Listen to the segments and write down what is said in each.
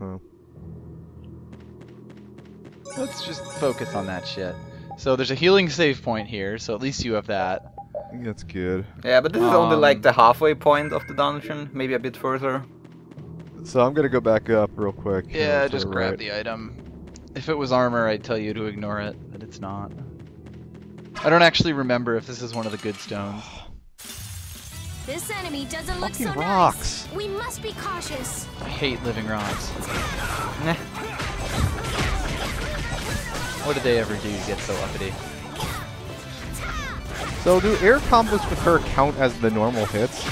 Oh. Let's just focus on that shit. So there's a healing save point here, so at least you have that. That's good. Yeah, but this is only like the halfway point of the dungeon, maybe a bit further. So I'm gonna go back up real quick. Yeah, just grab the item. If it was armor, I'd tell you to ignore it, but it's not. I don't actually remember if this is one of the good stones. This enemy doesn't look Fucking so rocks. nice. We must be cautious. I hate living rocks. Nah. What did they ever do to get so uppity? So do air combos with her count as the normal hits?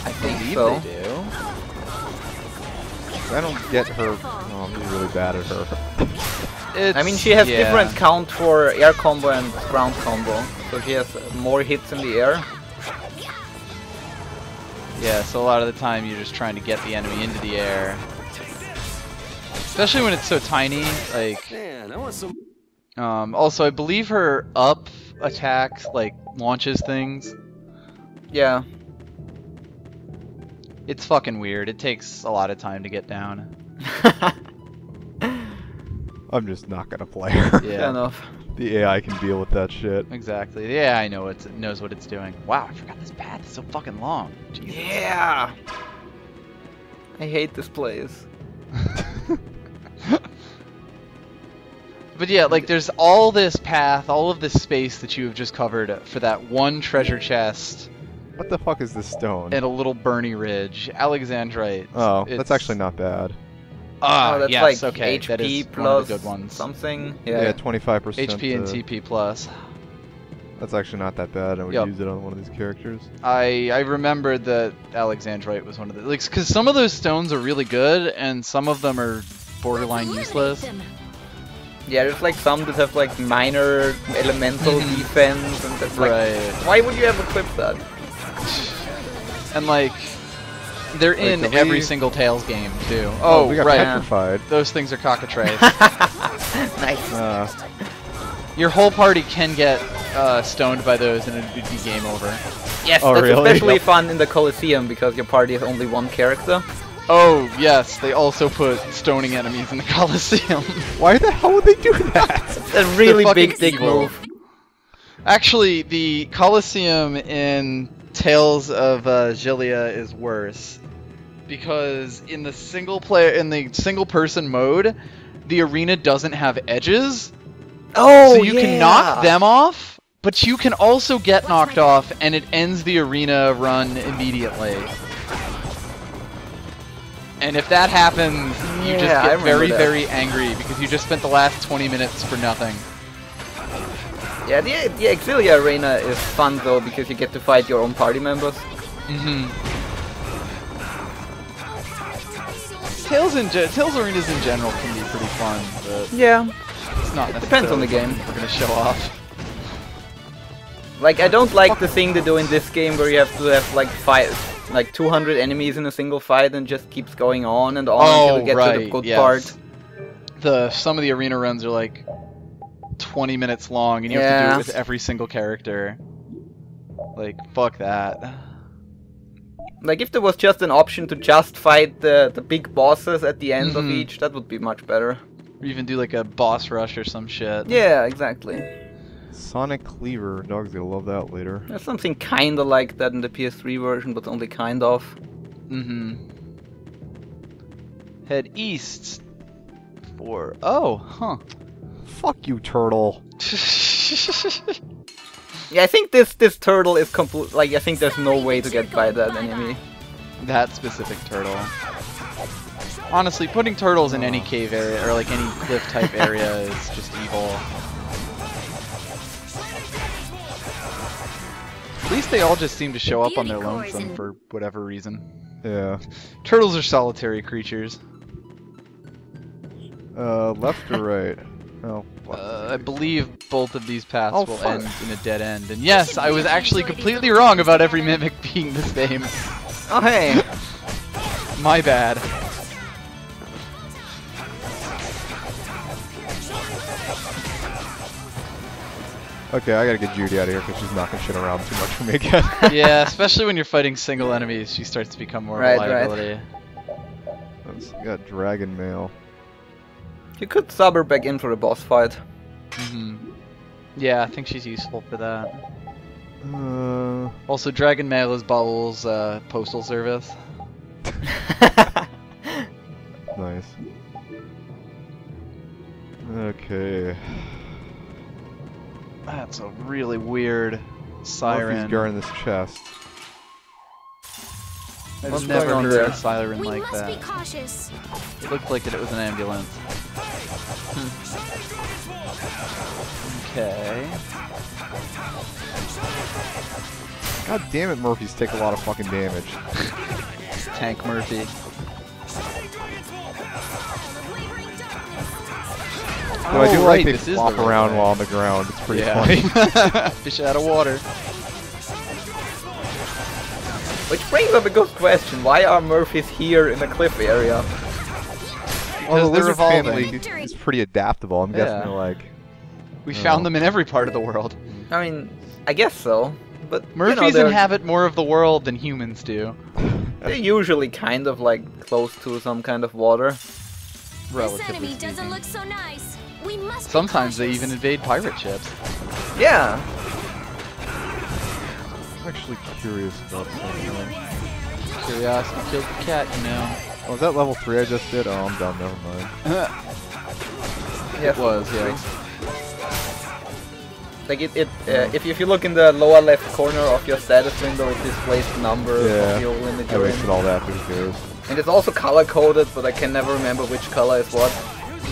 I believe so. they do. I don't get her. Oh, I'm really bad at her. I mean, she has different count for air combo and ground combo, so she has more hits in the air. Yeah, so a lot of the time you're just trying to get the enemy into the air. Especially when it's so tiny, like... Man, I want some... also, I believe her up attack, like, launches things. Yeah. It's fucking weird. It takes a lot of time to get down. I'm just not gonna play her. Yeah. Fair enough. The AI can deal with that shit. Exactly. Yeah, I know it knows what it's doing. Wow, I forgot this path is so fucking long. Jesus. Yeah! I hate this place. But yeah, like there's all this path, all of this space that you have just covered for that one treasure chest What the fuck is this stone? and a little Bernie Ridge, Alexandrite. Oh, It's- that's actually not bad. Ah, Oh, that's yes, like okay, HP that is plus one of the good ones. something. Yeah, Yeah. 25%. HP and TP plus. That's actually not that bad. I would Yep. use it on one of these characters. I remembered that Alexandrite was one of the like because some of those stones are really good and some of them are borderline useless. Yeah, there's like some that have like minor elemental defense, and that's like, Right. why would you ever equip that? And like they're in can every we- single Tails game too. Oh, Oh, we got right. petrified. Those things are cockatrice. Nice. Your whole party can get stoned by those and it would be game over. Yes, Oh, that's really? especially Yep. fun in the Colosseum because your party has only one character. Oh yes, they also put stoning enemies in the Colosseum. Why the hell would they do that? It's a really fucking big dick evil. move. Actually, the Colosseum in Tales of Xillia is worse because in the single person mode, the arena doesn't have edges, Oh, so you can knock them off, but you can also get knocked off, and it ends the arena run immediately. And if that happens, you Yeah, just I get remember very, that. very angry because you just spent the last 20 minutes for nothing. Yeah, the Exilia arena is fun though because you get to fight your own party members. Mm-hmm. Tails arenas in general can be pretty fun, but Yeah. it's not necessarily depends on the game. something we're gonna show off. Like I don't like the thing they do in this game where you have to have like 200 enemies in a single fight and just keeps going on and on until you get to the good part. Some of the arena runs are like 20 minutes long, and you have to do Yeah. it with every single character. Like, fuck that. Like if there was just an option to just fight the big bosses at the end of Mhm. each, that would be much better. Or even do like a boss rush or some shit. Yeah, exactly. Sonic Cleaver. Dog's gonna love that later. There's something kinda like that in the PS3 version, but only kind of. Mm-hmm. Head east for... Oh, huh. Fuck you, turtle. Yeah, I think this turtle is complete. Like I think there's no way to get by that enemy. That specific turtle. Honestly, putting turtles in any cave area, or like any cliff type area, is just evil. At least they all just seem to show up on their lonesome for whatever reason. Yeah. Turtles are solitary creatures. Left or right? Oh. I believe both of these paths Oh, will fuck. end in a dead end. And yes, I was actually completely wrong about every mimic being the same. Oh hey! My bad. Okay, I gotta get Judy out of here because she's knocking shit around too much for me again. Yeah, especially when you're fighting single enemies, she starts to become more of Right, a right. liability. weapons. We got dragon mail. You could sub her back in for a boss fight. Yeah, I think she's useful for that. Also, Dragon Mail is Bowl's postal service. Nice. Okay. That's a really weird siren. Murphy's guarding this chest. I've What's never going on heard there? a siren We like must that. be cautious. It looked like it was an ambulance. Okay. God damn it, Murphys take a lot of fucking damage. Tank Murphy. Though I do Oh, like right, they this is flop the right around way. while on the ground. It's pretty funny. Fish out of water. Which brings up a good question. Why are Murphys here in the cliff area? Well, the they're lizard evolving. family is pretty adaptable. I'm guessing they're like... We found them in every part of the world. I mean, I guess so. But Murphys you know, inhabit more of the world than humans do. they're usually kind of like close to some kind of water. This enemy doesn't look so nice. We must. Sometimes be they cautious. even invade pirate ships. Yeah. I'm actually curious about something. Curiosity killed the cat, you know. Oh, is that level 3 I just did? Oh, I'm done. Never mind. It was, yeah. Like if you look in the lower left corner of your status window, it displays the number of the limit I you're in. wasted all that. Who cares? And it's also color coded, but I can never remember which color is what.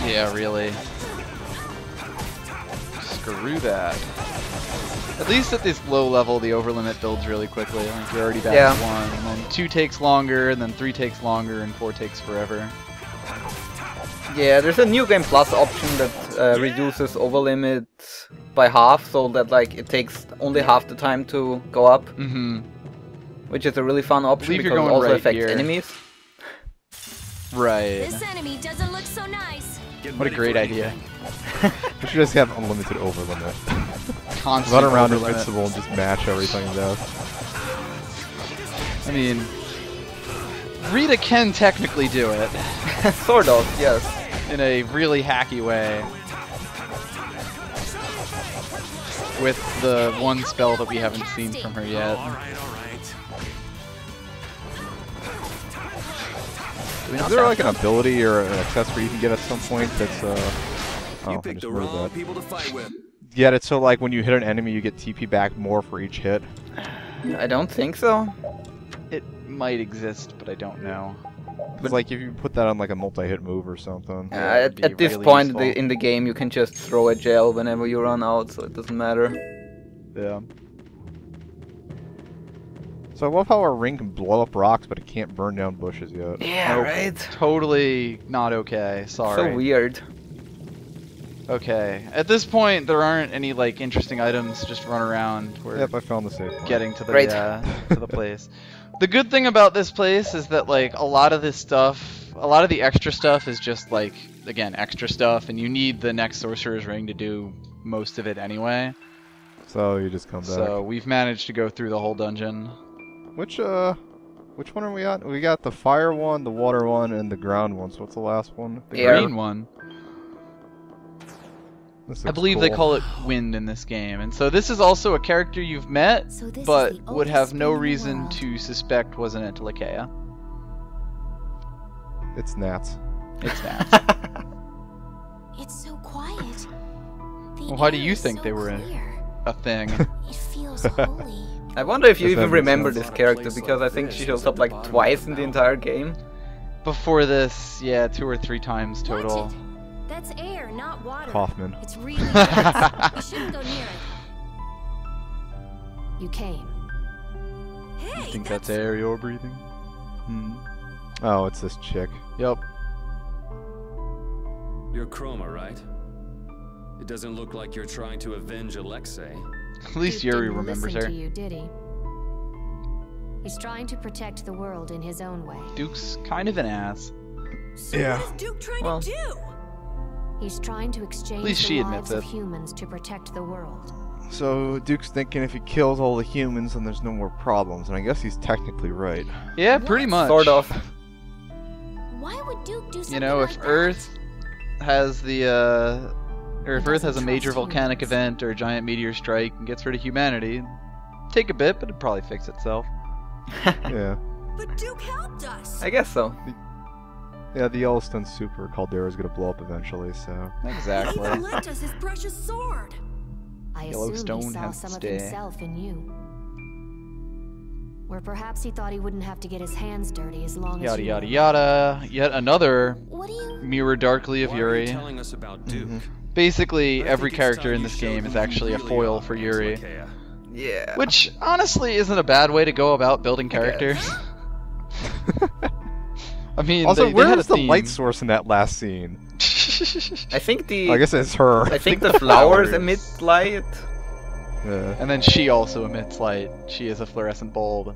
Yeah, really. Screw that. At least at this low level, the overlimit builds really quickly. Like you're already back to 1, and then 2 takes longer, and then 3 takes longer, and 4 takes forever. Yeah, there's a new game plus option that reduces overlimit by half, so that like it takes only half the time to go up. Which is a really fun option Believe because you're it going also right affects here. enemies. Right. This enemy doesn't look so nice. What a great idea. We should just have unlimited overlimit. Constant Run around overlimit. invincible and just match everything to death. I mean, Rita can technically do it. Sort of, yes. In a really hacky way. With the one spell that we haven't seen from her yet. Is there like an ability or an accessory you can get at some point that's oh, I just remembered that. people to fight with. Get it so like when you hit an enemy you get TP back more for each hit? I don't think so. It might exist, but I don't know. It's like if you put that on like a multi-hit move or something. it'd be At this really point useful. in the game, you can just throw a gel whenever you run out, so it doesn't matter. Yeah. So I love how our ring can blow up rocks, but it can't burn down bushes yet. Yeah, Nope. right? Totally not okay. Sorry. So weird. Okay. At this point, there aren't any like interesting items to just run around. We're Yep, I found the safe point. getting to the Right. to the place. The good thing about this place is that like a lot of this stuff, a lot of the extra stuff is just like again extra stuff, and you need the next sorcerer's ring to do most of it anyway. So you just come back. So we've managed to go through the whole dungeon. Which one are we on? We got the fire one, the water one, and the ground one. So what's the last one? The Air. green one. This I looks believe they cool. call it Wind in this game, and so this is also a character you've met, So this is but the would oldest have no spring in the reason world. to suspect was an Antilocheia. It's gnats. It's that. It's so quiet. The Well, why do air you is think so they were clear. a thing. It feels holy. I wonder if you Does that even make remember sense? this character, because I think she shows up like twice in the entire game. Before this, yeah, 2 or 3 times total. Watch it. That's air, not water. Kaufman. It's really nice. We shouldn't go near it. You came. I think that's air you're breathing. Oh, it's this chick. Yep. You're Chroma, right? It doesn't look like you're trying to avenge Alexei. At least Duke Yuri didn't remembers listen her. to you, did he? He's trying to protect the world in his own way. Duke's kind of an ass. So Yeah. what is Duke trying Well. to do? He's trying to exchange least the she lives admits of it. humans to protect the world. So Duke's thinking if he kills all the humans, then there's no more problems, and I guess he's technically right. Yeah, pretty much. Sort of. Why would Duke do something You know, if like Earth has the, or if Earth has a major volcanic event or a giant meteor strike and gets rid of humanity, take a bit, but it'd probably fix itself. Yeah. But Duke helped us. I guess so. Yeah, the Yellowstone super caldera is gonna blow up eventually, so. Exactly. He lent us his precious sword. I assumed Yellowstone he saw has some to of stay. himself in you. Or perhaps he thought he wouldn't have to get his hands dirty as long as Yada you yada were. yada. Yet another What do you... mirror darkly of Why are you Yuri. telling us about Duke? Basically, I every think it's character time in you this showed game who is you actually a really foil are, for Yuri. Lakeia. Yeah. Which, honestly, isn't a bad way to go about building characters. I mean, Also, they where had is a the theme. light source in that last scene? I think the I guess it's her. I think the flowers emit light. Yeah. And then she also emits light. She is a fluorescent bulb.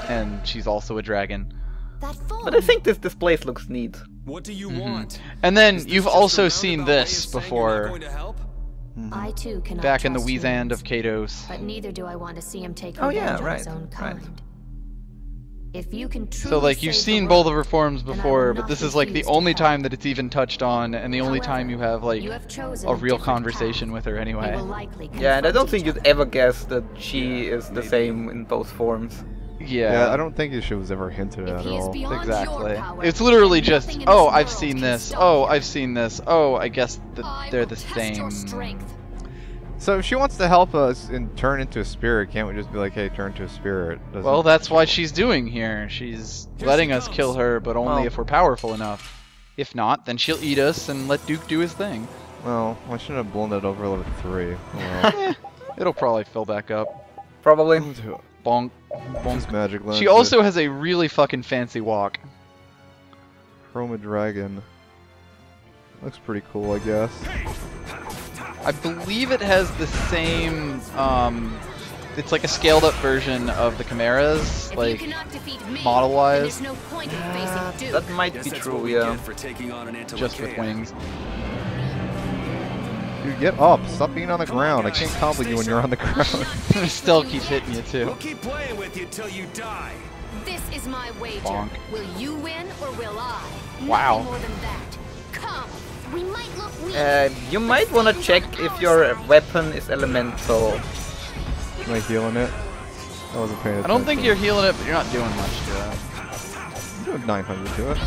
And she's also a dragon. That phone. But I think this place looks neat. What do you want? And then Is this you've just a also roundabout seen way this of saying you're not before, going to help? I too cannot back in the trust Weezand humans, of Kados. but neither do I want to see him take Oh, revenge yeah, on right, his own right. kind. If you can truly So, like, you've save seen the both world, of her forms then I will before, but not this is, like, the refuse to only help. time that it's even touched on, and the only time you have, like, You have chosen a real different conversation path. with her You anyway. will likely Yeah, and I don't confront think each you'd ever guess that she is the same in both forms. Yeah, I don't think she was ever hinted If at he at is all. beyond Exactly. your power, It's literally then just, nothing in oh, this I've world seen can this, stop oh, you. I've seen this, oh, I guess that I they're will the test same. your strength. So if she wants to help us and turn into a spirit, can't we just be like, hey, turn to a spirit? Doesn't- Well, that's what she's doing here. She's letting us kill her, but only Well- if we're powerful enough. If not, then she'll eat us and let Duke do his thing. Well, I shouldn't have blown that over level 3. Well, Eh, it'll probably fill back up. Probably. Bonk. Just Bonk. magic lens. She also has a really fucking fancy walk. Chroma Dragon. Looks pretty cool, I guess. I believe it has the same, it's like a scaled up version of the Chimeras, If like, you cannot defeat me, model-wise. then there's no point in facing Duke. That might Guess be that's true, what we yeah. get for taking on an just with Antilokeia. wings. Dude, get up! Stop being on the ground. I can't combo you when you're on the ground. Still keeps hitting you We'll too. keep playing with you till you die. This is my wager. Bonk. Will you win or will I? Wow. Nothing more than that. Come. We might look weak. You might want to check if your weapon is elemental. Am I healing it? I wasn't paying I attention. don't think you're healing it, but you're not doing much to it. I'm doing 900 to it.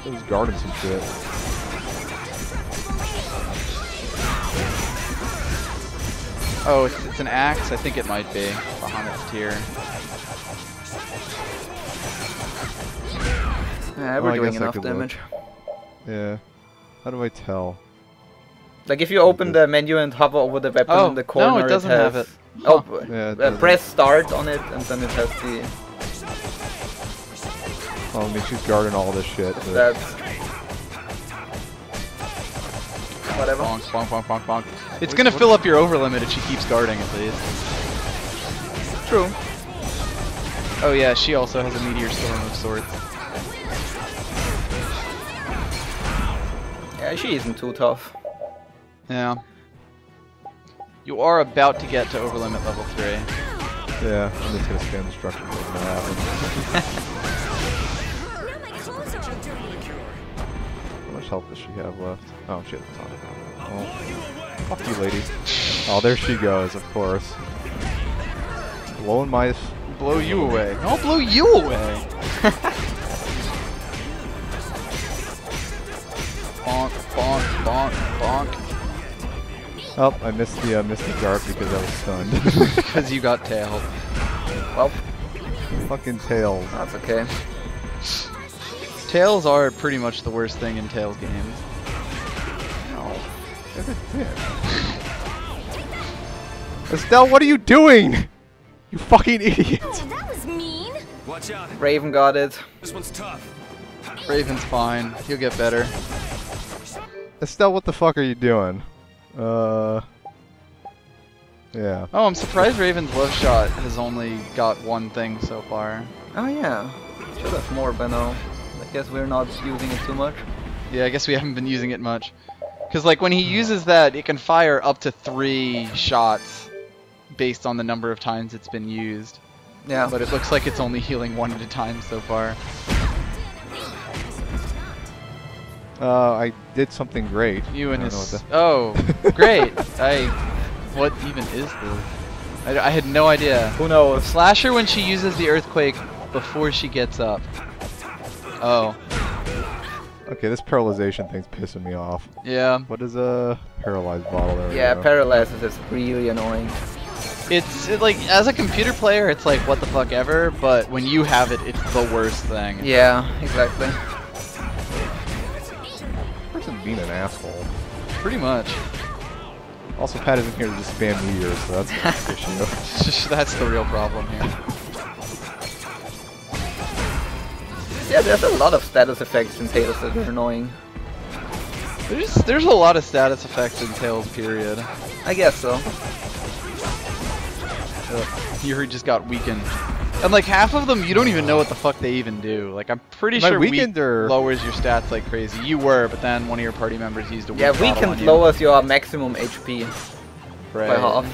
I was guarding some shit. Oh, it's an axe? I think it might be. Bahamut's tier. Yeah, Oh, we're I doing guess I enough could look. damage. Yeah. How do I tell? Like if you open the menu and hover over the weapon Oh, in the corner, no, it doesn't has... have it. Oh, Yeah, it doesn't. press start on it and then it has the... Oh, I mean, she's guarding all this shit. but- That's... Whatever. Bonk, bonk, bonk, bonk, bonk. It's gonna fill up your overlimit if she keeps guarding at least. True. Oh yeah, she also has a meteor storm of sorts. Yeah, she isn't too tough. Yeah. You are about to get to overlimit level 3. Yeah, I'm just gonna scan the structure. What's gonna happen? Now my clothes are all dirty. How much health does she have left? Oh, she has a ton. Well, fuck you, lady. Oh, there she goes, of course. Blowing my... Blow you away. I'll blow you away! Bonk, bonk, bonk, bonk. Oh, I missed the Misty Guard because I was stunned. Because you got tailed. Well, Fucking tails. that's okay. Tails are pretty much the worst thing in Tails games. Estelle, what are you doing? You fucking idiot. Oh, that was mean. Watch out. Raven got it. This one's tough. Raven's fine. He'll get better. Estelle, what the fuck are you doing? Yeah. Oh, I'm surprised Raven's love shot has only got one thing so far. Oh yeah. Should have more by now. I guess we're not using it too much. Yeah, I guess we haven't been using it much. Because, like, when he uses that, it can fire up to 3 shots based on the number of times it's been used. Yeah. But it looks like it's only healing 1 at a time so far. I did something great. You and I don't know his. what Oh, great! What even is this? I had no idea. Who knows? Slash her when she uses the earthquake before she gets up. Oh. Okay, this paralyzation thing's pissing me off. Yeah. What is a paralyzed bottle there? Yeah, paralysis is really annoying. It's like, as a computer player, it's like, what the fuck ever, but when you have it, it's the worst thing. Yeah, exactly. Person being an asshole. Pretty much. Also, Pat isn't here to just spam meteors, so that's an issue. That's the real problem here. Yeah, there's a lot of status effects in Tales that are annoying. There's a lot of status effects in Tales, period. I guess so. You just got weakened. And like half of them, you don't even know what the fuck they even do. Like I'm pretty Am I sure weakened or... lowers your stats like crazy. You were, but then one of your party members used a weak Yeah, bottle on weakened you. lowers your maximum HP Right. by half.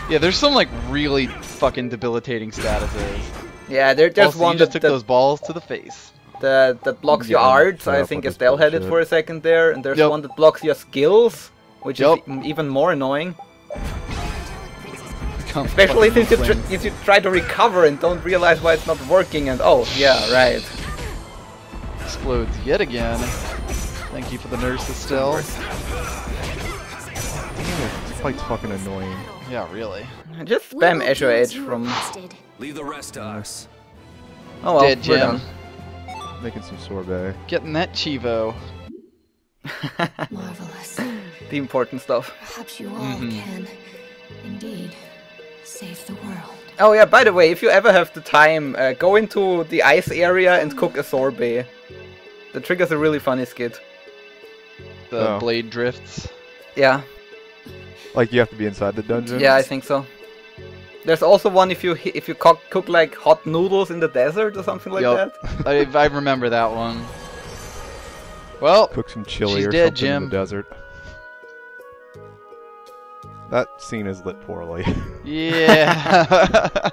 Yeah, there's some like really fucking debilitating statuses. Yeah, there's Also, one you just that, took those balls to the face. that blocks your Yeah, arts. shut I up think with this Estelle had it bullshit. for a second there, and there's Yep. one that blocks your skills, which Yep. is even more annoying. Become Especially fucking since flames. you try to recover and don't realize why it's not working, and oh, yeah, right. Explodes yet again. Thank you for the nurse, Estelle. Damn it, this fight's fucking annoying. Yeah, really. Just spam Azure Edge from... Leave the rest to us. Oh well, Dead we're Jim. done. Making some sorbet. Getting that Chivo. Marvelous. The important stuff. Perhaps you all can, indeed, save the world. Oh yeah, by the way, if you ever have the time, go into the ice area and cook a sorbet. That triggers a really funny skit. The Oh. blade drifts. Yeah, Like you have to be inside the dungeon? yeah, I think so. There's also one if you cook like hot noodles in the desert or something like Yup. that. I remember that one. Well, Cook some chili She's or dead, something in Jim. the desert. That scene is lit poorly. yeah.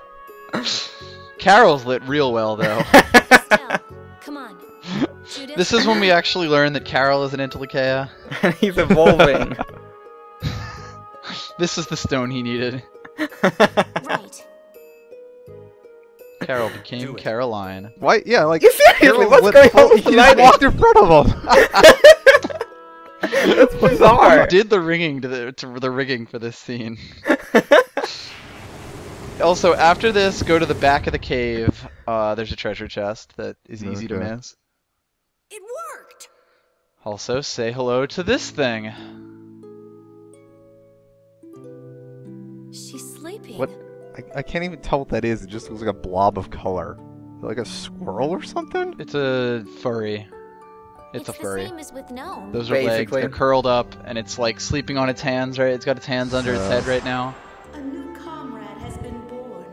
Carol's lit real well though. Estelle, come on. Shoot him. This is when we actually learn that Carol is an Intellicaea. He's evolving. This is the stone he needed. Right. Carol became Caroline. Why? Yeah, like. You seriously? Carol's What's lit going full- on with He the just lighting? walked in front of him! That's bizarre. Who did the ringing to the rigging for this scene? Also, after this, go to the back of the cave. There's a treasure chest that is easy to Okay. miss. It worked. Also, say hello to this thing. She's sleeping. What? I can't even tell what that is. It just looks like a blob of color. Like a squirrel or something? It's a furry. It's a furry. the same as with gnomes. Those are legs. Basically. They're curled up, and it's like sleeping on its hands, right? It's got its hands under its head right now. A new comrade has been born.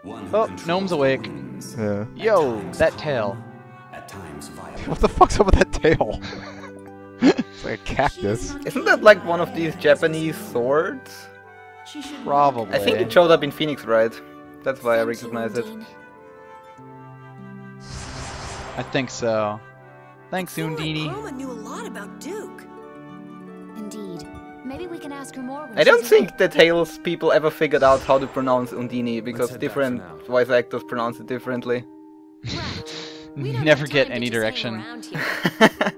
One who Oh, controls gnome's the awake. winds, Yeah. Yo, that tail. at times violent. What the fuck's up with that tail? It's like a cactus. Isn't that like one of these Japanese swords? She should Probably. I think it showed up in Phoenix Wright. That's why I recognize it. I think so. Thanks, Feel like Undini. Chroma knew a lot about Duke. Indeed. Maybe we can ask her more when I don't she's think awake. the Tales people ever figured out how to pronounce Undini because head back different for now. voice actors pronounce it differently. We don't Never have get time to any just hang direction. around here.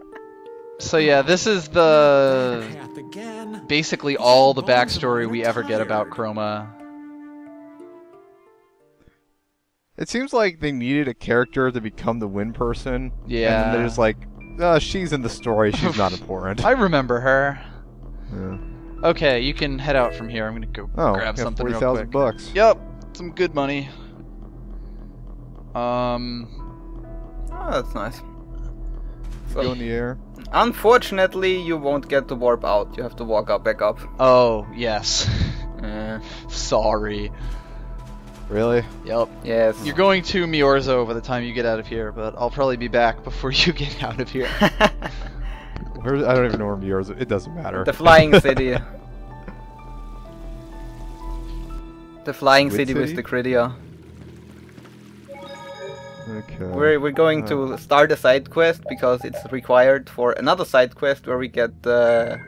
So yeah, this is the Path again. basically all the backstory we ever get about Chroma. It seems like they needed a character to become the wind person. Yeah. And they're just like, she's in the story, she's not important. I remember her. Yeah. Okay, you can head out from here. I'm gonna go Oh, grab yeah, something real 40,000 quick. bucks. Yep, some good money. Oh, that's nice. Go in the air. Unfortunately, you won't get to warp out. You have to walk up, back up. Oh, yes. Eh, Sorry. Really? Yep. yes. You're going to Miorzo by the time you get out of here, but I'll probably be back before you get out of here. Where, I don't even know where yours. It doesn't matter. The flying city. The flying Squid city with City? the Cridia. Okay. We're going to start a side quest because it's required for another side quest where we get the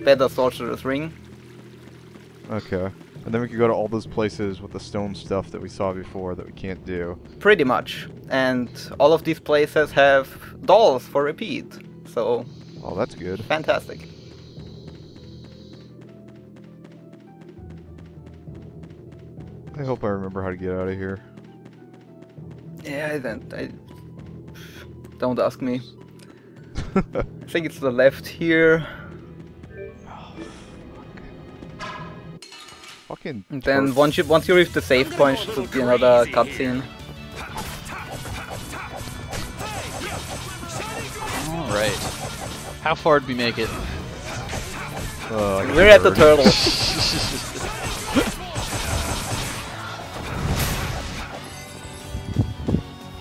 better sorcerer's ring. Okay. And then we could go to all those places with the stone stuff that we saw before that we can't do. Pretty much. And all of these places have dolls for repeat. So, Oh, that's good. fantastic. I hope I remember how to get out of here. Yeah, I don't ask me. I think it's the left here. Fucking. And then once you reach the save point, should be another cutscene. Alright. How far did we make it? We're at the turtle.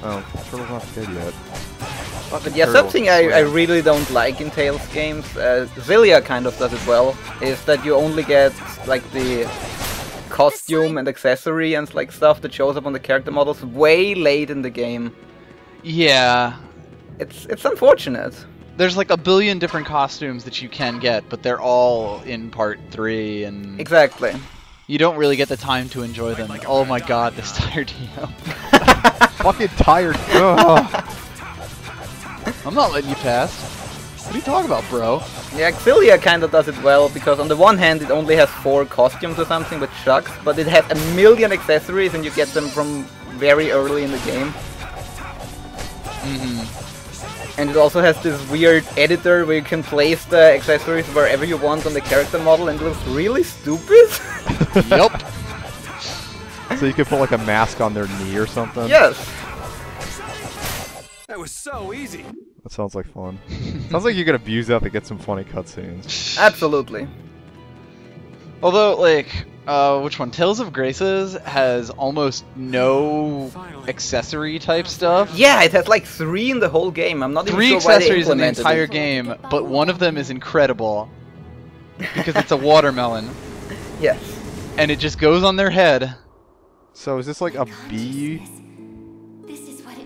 Oh, turtle's not dead yet. But yeah, something I really don't like in Tales games, Xillia kind of does it well, is that you only get like the costume and accessory and like stuff that shows up on the character models way late in the game. Yeah. It's unfortunate. There's like a billion different costumes that you can get, but they're all in part 3, and Exactly. you don't really get the time to enjoy them. Oh my god, this tired Dio. Fucking tired. Ugh. I'm not letting you pass. What are you talking about, bro? Yeah, Xillia kinda does it well, because on the one hand it only has 4 costumes or something, which sucks, but it has a million accessories and you get them from very early in the game. And it also has this weird editor where you can place the accessories wherever you want on the character model, and it looks really stupid. Yup. So you could put like a mask on their knee or something? Yes. That was so easy. That sounds like fun. Sounds like you could abuse that to get some funny cutscenes. Absolutely. Although, like, which one? Tales of Graces has almost no accessory type stuff. Yeah, it has like 3 in the whole game. I'm not even 3 sure why they accessories in the implemented entire it. game, but one of them is incredible. Because it's a watermelon. Yes. And it just goes on their head. So is this like a bee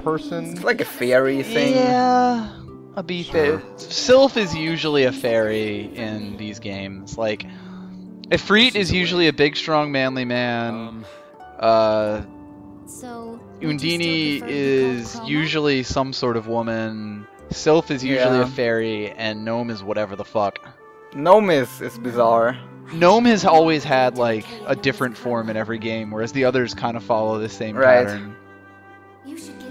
person? It's like a fairy thing. Yeah, a bee fairy. Sylph is usually a fairy in these games. Like, Ifrit is usually a big, strong, manly man. So, Undini is usually some sort of woman. Sylph is usually a fairy, and Gnome is whatever the fuck. Gnome is bizarre. Gnome has always had like a different form in every game, whereas the others kind of follow the same pattern.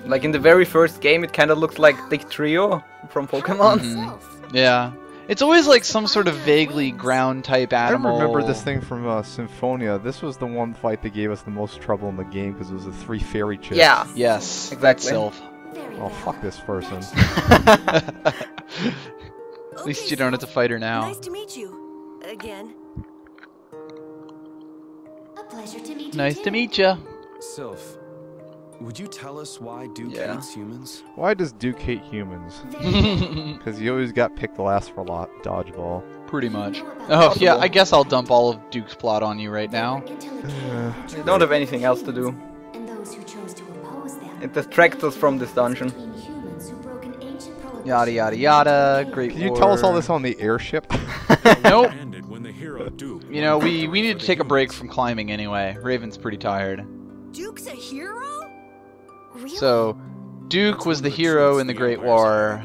Like in the very first game, it kind of looks like Dick Trio from Pokemon. Yeah. It's always like some sort of vaguely ground type animal. I remember this thing from Symphonia. This was the one fight that gave us the most trouble in the game because it was the 3 fairy chicks. Yeah. Yes. Exactly. Sylph. Oh, fuck this person. At least you don't have to fight her now. Nice to meet you. Again. a pleasure to meet you. Nice too. to meet ya. Sylph, would you tell us why Duke hates humans? Why does Duke hate humans? Because he always got picked last for dodgeball. Pretty much. Oh, yeah, I guess I'll dump all of Duke's plot on you right now. We don't have anything else to do. And those who chose to oppose them. It distracts us from this dungeon. Between humans who broke an ancient prohibition. Yada yada yada. Great Can you war. tell us all this on the airship? Nope. Ended when the hero Duke. You know, we need to take a break from climbing anyway. Raven's pretty tired. Duke's a hero? Really? So, Duke was the hero in the Great War.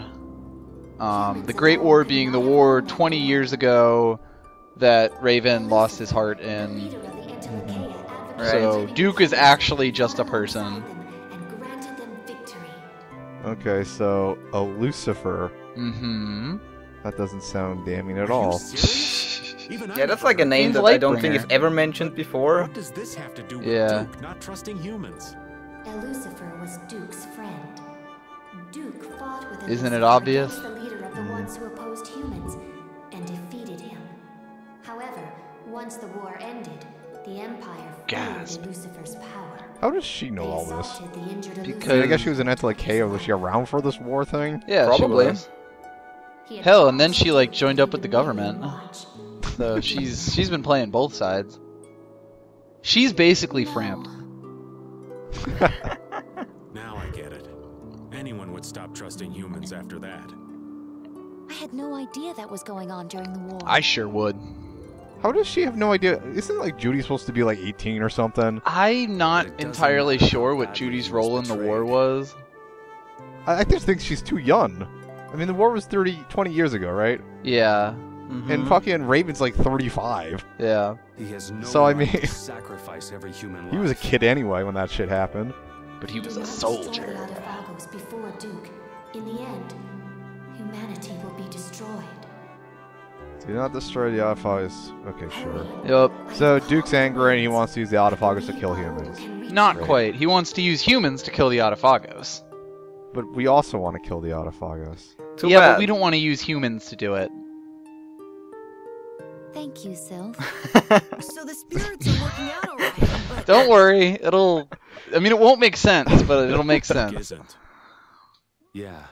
The Great War being the war 20 years ago that Raven lost his heart in. Leader of the Antilochea Right. So, Duke is actually just a person. and granted them victory. Okay, so a Lucifer. Mm-hmm. That doesn't sound damning at Are you all. serious? Even Yeah, I that's never like a heard name Means that I don't think Lightbringer. is ever mentioned before. What does this have to do with Yeah. Duke not trusting humans? Lucifer was Duke's friend. Duke fought with Isn't it Lucifer obvious? against the leader of the ones who opposed humans and defeated him. However, once the war ended, the Empire Gasp. feared Lucifer's power. How does she know They all this? assaulted the injured Because- I mean, I guess she was an Antilochea. Was she around for this war thing? Yeah, Probably. She was. He had Hell, and then watched she like joined up with the government. watch. So she's been playing both sides. She's basically Framp. Now I get it. would stop trusting humans after that. I had no idea that was going on during the war. I sure would. How does she have no idea? Isn't like Judy supposed to be like 18 or something? I'm not It doesn't entirely matter sure how what badly Judy's he role was in the war betrayed. was. I just think she's too young. I mean, the war was 20 years ago, right? Yeah. And fucking Raven's like 35. Yeah. He has no So, I right mean, to sacrifice every human life. He was a kid anyway when that shit happened. But he was Do a not destroy soldier. the Artifagos before Duke. In the end, humanity will be destroyed. Do not destroy the Artifagos. Okay, sure. Yup. So Duke's angry and he wants to use the Artifagos to kill humans. Not Right. quite. He wants to use humans to kill the Artifagos. But we also want to kill the Artifagos. Too Yeah, bad. but we don't want to use humans to do it. Thank you, Sylph. So the spirits are working out alright, but Don't worry. It'll... I mean, it won't make sense, but it'll make Duke sense. isn't. Yeah,